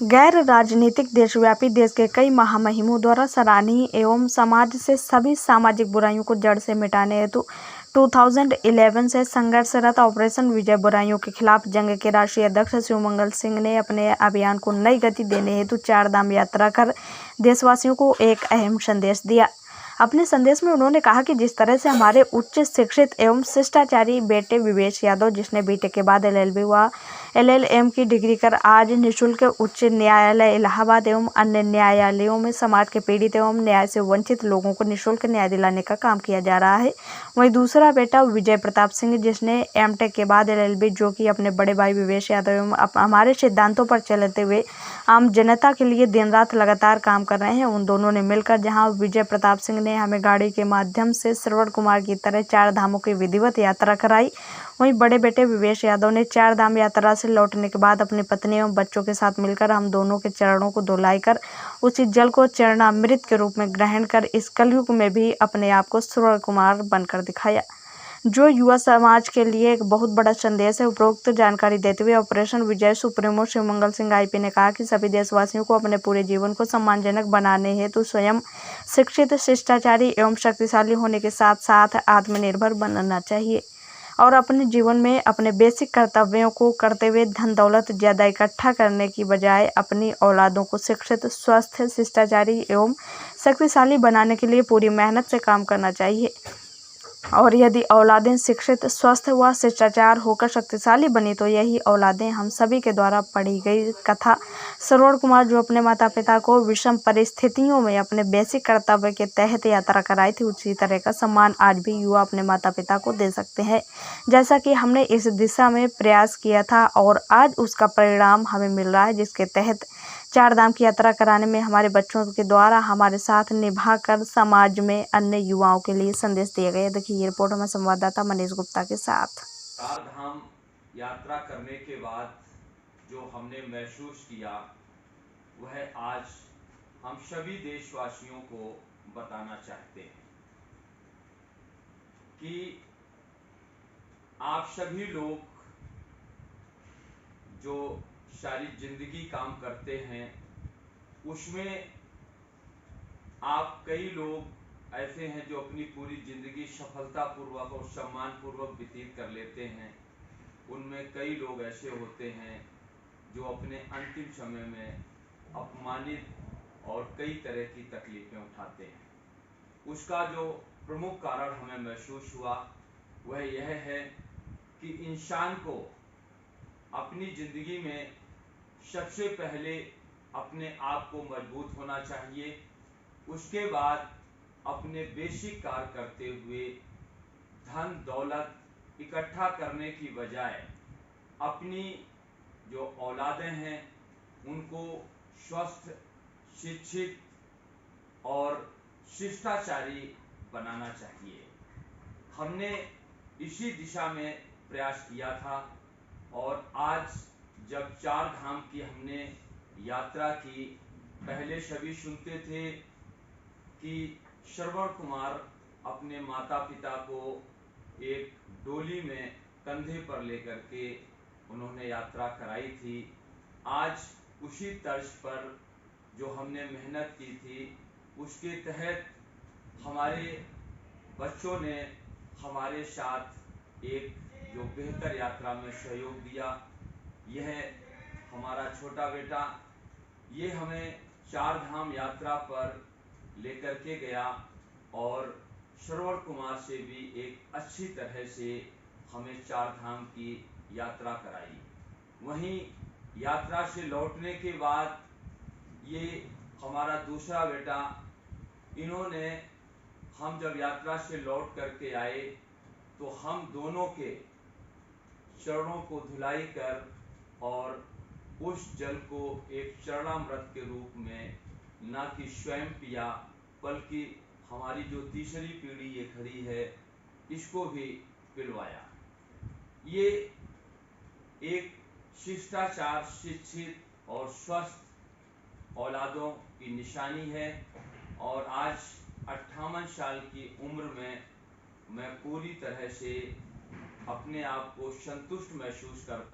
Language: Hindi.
गैर राजनीतिक देशव्यापी देश के कई महामहिमों द्वारा सराहनीय एवं समाज से सभी सामाजिक बुराइयों को जड़ से मिटाने हेतु 2011 से संघर्षरत ऑपरेशन विजय बुराइयों के खिलाफ जंग के राष्ट्रीय अध्यक्ष शिवमंगल सिंह ने अपने अभियान को नई गति देने हेतु चारधाम यात्रा कर देशवासियों को एक अहम संदेश दिया। अपने संदेश में उन्होंने कहा कि जिस तरह से हमारे उच्च शिक्षित एवं शिष्टाचारी बेटे विवेश यादव, जिसने बीटेक के बाद LLB व LLM की डिग्री कर आज निःशुल्क उच्च न्यायालय इलाहाबाद एवं अन्य न्यायालयों में समाज के पीड़ित एवं न्याय से वंचित लोगों को निःशुल्क न्याय दिलाने का काम किया जा रहा है, वहीं दूसरा बेटा विजय प्रताप सिंह, जिसने M.Tech के बाद LLB, जो कि अपने बड़े भाई विवेश यादव एवं हमारे सिद्धांतों पर चलते हुए आम जनता के लिए दिन रात लगातार काम कर रहे हैं। उन दोनों ने मिलकर जहां विजय प्रताप सिंह ने हमें गाड़ी के माध्यम से श्रवण कुमार की तरह चार धामों की विधिवत यात्रा कराई, वहीं बड़े बेटे विवेश यादव ने चार धाम यात्रा से लौटने के बाद अपनी पत्नी एवं बच्चों के साथ मिलकर हम दोनों के चरणों को धुलाई कर उसी जल को चरणामृत के रूप में ग्रहण कर इस कलयुग में भी अपने आप को श्रवण कुमार बनकर दिखाया, जो युवा समाज के लिए एक बहुत बड़ा संदेश है। उपरोक्त जानकारी देते हुए ऑपरेशन विजय सुप्रीमो शिवमंगल सिंह IP ने कहा कि सभी देशवासियों को अपने पूरे जीवन को सम्मानजनक बनाने हेतु स्वयं शिक्षित, शिष्टाचारी एवं शक्तिशाली होने के साथ साथ आत्मनिर्भर बनना चाहिए और अपने जीवन में अपने बेसिक कर्तव्यों को करते हुए धन दौलत ज़्यादा इकट्ठा करने की बजाय अपनी औलादों को शिक्षित, स्वस्थ, शिष्टाचारी एवं शक्तिशाली बनाने के लिए पूरी मेहनत से काम करना चाहिए। और यदि औलादें शिक्षित, स्वस्थ व शिष्टाचार होकर शक्तिशाली बनी तो यही औलादें हम सभी के द्वारा पढ़ी गई कथा श्रवण कुमार, जो अपने माता पिता को विषम परिस्थितियों में अपने बेसिक कर्तव्य के तहत यात्रा कराई थी, उसी तरह का सम्मान आज भी युवा अपने माता पिता को दे सकते हैं, जैसा कि हमने इस दिशा में प्रयास किया था और आज उसका परिणाम हमें मिल रहा है, जिसके तहत चार धाम की यात्रा कराने में हमारे बच्चों के द्वारा हमारे साथ निभा कर समाज में अन्य युवाओं के लिए संदेश दिए गए। देखिए ये रिपोर्ट हमारे संवाददाता मनीष गुप्ता के साथ। चार धाम यात्रा करने के बाद जो हमने महसूस किया वह आज हम सभी देशवासियों को बताना चाहते हैं कि आप सभी लोग जो सारी जिंदगी काम करते हैं उसमें आप कई लोग ऐसे हैं जो अपनी पूरी जिंदगी सफलतापूर्वक और सम्मानपूर्वक व्यतीत कर लेते हैं। उनमें कई लोग ऐसे होते हैं जो अपने अंतिम समय में अपमानित और कई तरह की तकलीफें उठाते हैं। उसका जो प्रमुख कारण हमें महसूस हुआ वह यह है कि इंसान को अपनी जिंदगी में सबसे पहले अपने आप को मजबूत होना चाहिए, उसके बाद अपने बेसिक कार्य करते हुए धन दौलत इकट्ठा करने की बजाय अपनी जो औलादें हैं उनको स्वस्थ, शिक्षित और शिष्टाचारी बनाना चाहिए। हमने इसी दिशा में प्रयास किया था और आज जब चार धाम की हमने यात्रा की, पहले सभी सुनते थे कि श्रवण कुमार अपने माता पिता को एक डोली में कंधे पर लेकर के उन्होंने यात्रा कराई थी। आज उसी तर्ज पर जो हमने मेहनत की थी उसके तहत हमारे बच्चों ने हमारे साथ एक जो बेहतर यात्रा में सहयोग दिया। यह हमारा छोटा बेटा ये हमें चार धाम यात्रा पर लेकर के गया और श्रवण कुमार से भी एक अच्छी तरह से हमें चार धाम की यात्रा कराई। वहीं यात्रा से लौटने के बाद ये हमारा दूसरा बेटा, इन्होंने हम जब यात्रा से लौट करके आए तो हम दोनों के चरणों को धुलाई कर और उस जल को एक चरणामृत के रूप में न कि स्वयं पिया बल्कि हमारी जो तीसरी पीढ़ी ये खड़ी है इसको भी पिलवाया। ये एक शिष्टाचार, शिक्षित और स्वस्थ औलादों की निशानी है और आज 58 साल की उम्र में मैं पूरी तरह से अपने आप को संतुष्ट महसूस करता